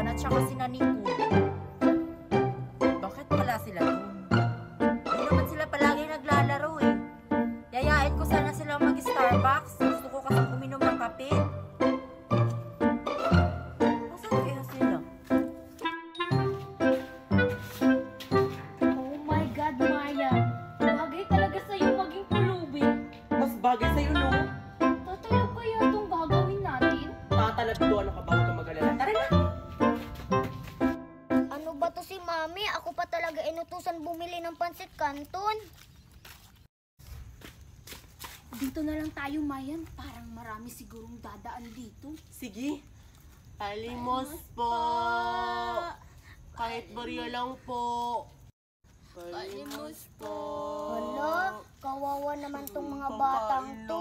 Mayan at saka sina Nicole. Bakit wala sila dun? Hindi naman sila palagi naglalaro eh. Yayain ko sana sila mag-Starbucks. Gusto ko kasi uminom ng kape. Nasaan kaya sila? Oh my God, Maya. Bagay talaga sa'yo maging pulubi. Mas bagay sa'yo, no? Tatalab kaya itong gagawin natin? Tatalab ito, ano ka ba? Huwag kang mag-alala. Tara na! Ano ba to si Mami? Ako pa talaga inutusan bumili ng pansit canton. Dito na lang tayo, Mayan. Parang marami sigurong dadaan dito. Sige. Palimos po. Kahit barya lang po. Palimos po. Hala, kawawa naman tong mga batang to.